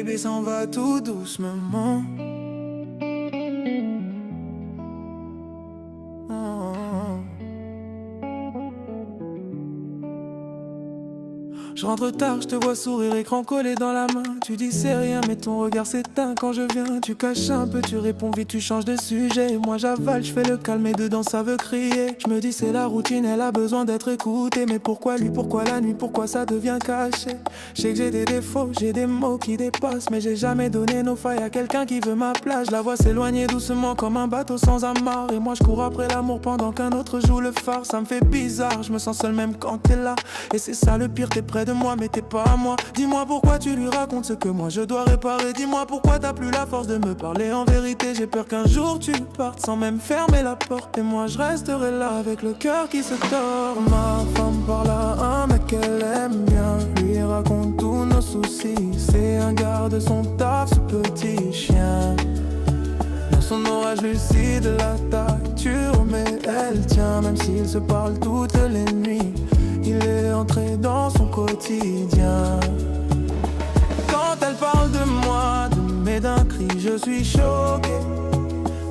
bébé s'en va tout doucement. Je rentre tard, je te vois sourire, écran collé dans la main. Tu dis c'est rien, mais ton regard s'éteint quand je viens. Tu caches un peu, tu réponds vite, tu changes de sujet. Moi j'avale, je fais le calme et dedans ça veut crier. Je me dis c'est la routine, elle a besoin d'être écoutée. Mais pourquoi lui, pourquoi la nuit, pourquoi ça devient caché? Je sais que j'ai des défauts, j'ai des mots qui dépassent, mais j'ai jamais donné nos failles à quelqu'un qui veut ma place. Je la vois s'éloigner doucement comme un bateau sans amarre. Et moi je cours après l'amour pendant qu'un autre joue le phare. Ça me fait bizarre, je me sens seul même quand t'es là. Et c'est ça le pire, t'es près de moi mais t'es pas à moi. Dis-moi pourquoi tu lui racontes ce que moi je dois réparer. Dis-moi pourquoi t'as plus la force de me parler. En vérité j'ai peur qu'un jour tu partes sans même fermer la porte. Et moi je resterai là avec le cœur qui se tord. Ma femme parle à un mec qu'elle aime bien, lui raconte tous nos soucis. C'est un gars de son taf, ce petit chien. Dans son orage lucide, la tacture, mais elle tient. Même s'ils se parlent toutes les nuits, il est entré dans son quotidien. Quand elle parle de moi, mais d'un cri, je suis choqué.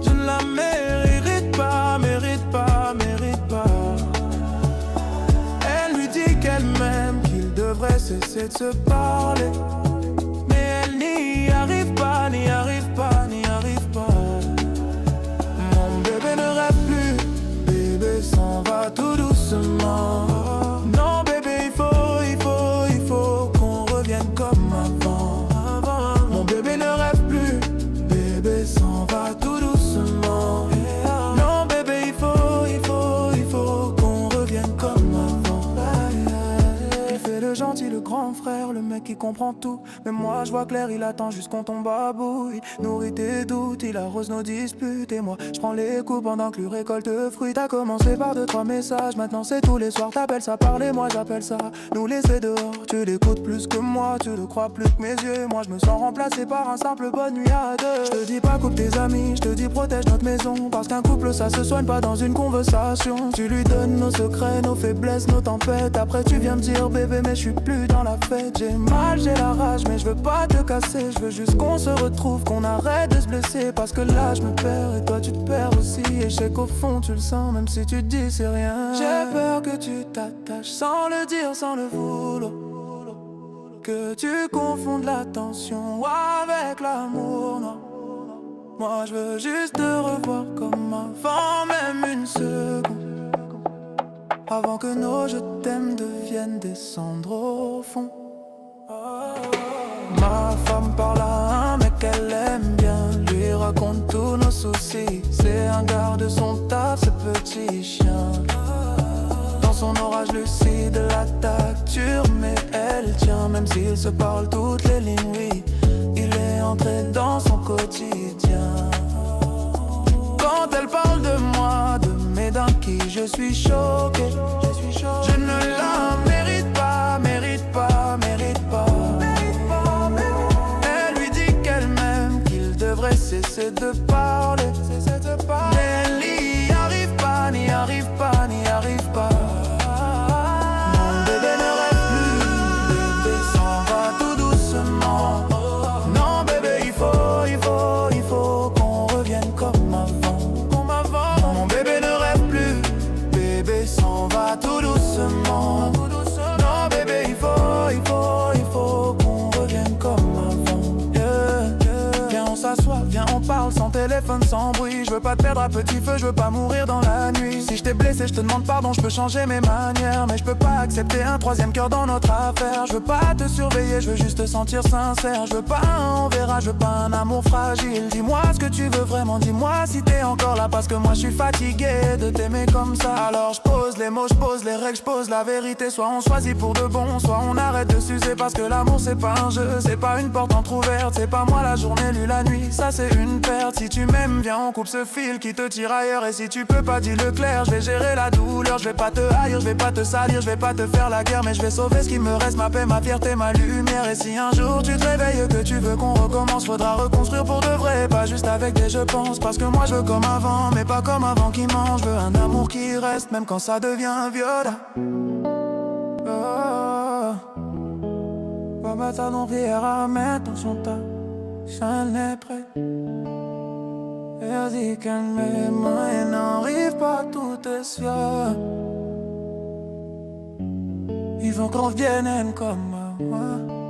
Je ne la mérite pas, mérite pas, mérite pas. Elle lui dit qu'elle m'aime, qu'il devrait cesser de se parler. Mais elle n'y arrive pas, n'y arrive pas, n'y arrive pas. Mon bébé ne rêve plus, bébé s'en va tout doucement. Non bébé, il faut qu'on revienne comme avant. Mon bébé ne rêve plus, bébé s'en va tout doucement. Non bébé, il faut qu'on revienne comme avant. Il fait le gentil, le grand frère, le mec qui comprend tout. Mais moi je vois clair, il attend juste qu'on tombe à bout. Il nourrit tes doutes, il arrose nos disputes. Et moi je prends les coups pendant que lui récolte fruits. T'as commencé par 2-3 messages, maintenant c'est tous les soirs. T'appelles ça parler, moi j'appelle ça nous laisser dehors. Tu l'écoutes plus que moi, tu le crois plus que mes yeux. Moi je me sens remplacé par un simple bonne nuit à deux. Je te dis pas coupe tes amis, je te dis protège notre maison. Parce qu'un couple ça se soigne pas dans une conversation. Tu lui donnes nos secrets, nos faiblesses, nos tempêtes. Après tu viens me dire bébé mais je suis plus dans la fête. J'ai mal, j'ai la rage mais je veux pas te casser. Je veux juste qu'on se retrouve, qu'on arrête de se blesser. Parce que là je me perds et toi tu te perds aussi. Et je sais qu'au fond tu le sens même si tu te dis c'est rien. J'ai peur que tu t'attaches sans le dire, sans le vouloir. Que tu confondes l'attention avec l'amour, non. Moi je veux juste te revoir comme avant, même une seconde. Avant que nos je t'aime deviennent des cendres au fond. Ma femme parle à un mec qu'elle aime bien, lui raconte tous nos soucis. C'est un gars de son taf, ce petit chien. Dans son orage lucide, la tacture, mais elle tient. Même s'il se parle toutes les lignes, oui, il est entré dans son quotidien. Quand elle parle de moi, de mes d'un qui je suis choqué. Je ne la mérite pas, mérite pas, mérite pas. Elle lui dit qu'elle m'aime, qu'il devrait cesser de parler. Mais elle n'y arrive pas, n'y arrive pas, n'y arrive pas. Mon bébé ne rêve plus, bébé s'en va tout doucement. Non bébé, il faut qu'on revienne comme avant. Mon bébé ne rêve plus, bébé s'en va tout doucement. Non bébé, il faut qu'on revienne comme avant. Viens on s'assoit, viens on parle sans téléphone, sans bruit. Je veux pas te perdre à petit feu, je veux pas mourir dans la nuit. Si je t'ai blessé, je te demande pardon, je peux changer mes manières. Mais je peux pas accepter un troisième cœur dans notre affaire. Je veux pas te surveiller, je veux juste te sentir sincère. Je veux pas un on verra, je veux pas un amour fragile. Dis-moi ce que tu veux vraiment, dis-moi si t'es encore là. Parce que moi je suis fatigué de t'aimer comme ça. Alors je pose les mots, je pose les règles, je pose la vérité. Soit on choisit pour de bon, soit on arrête de s'user. Parce que l'amour c'est pas un jeu, c'est pas une porte entrouverte. C'est pas moi la journée, lui la nuit, ça c'est une perte. Si tu m'aimes, viens on coupe ce fil qui te tire ailleurs. Et si tu peux pas, dis-le clair, je vais gérer la douleur. Je vais pas te haïr, je vais pas te salir, je vais pas te faire la guerre. Mais je vais sauver ce qui me reste, ma paix, ma fierté, ma lumière. Et si un jour tu te réveilles, que tu veux qu'on recommence, faudra reconstruire pour de vrai, pas juste avec des je pense. Parce que moi je veux comme avant, mais pas comme avant qui ment. Je veux un amour qui reste, même quand ça devient violent. Pas mettre à non prière à mettre dans son tas. Ça n'est prêt. Elle dit qu'elle m'aime et n'arrive pas, tout est sûr. Il faut qu'on revienne comme moi.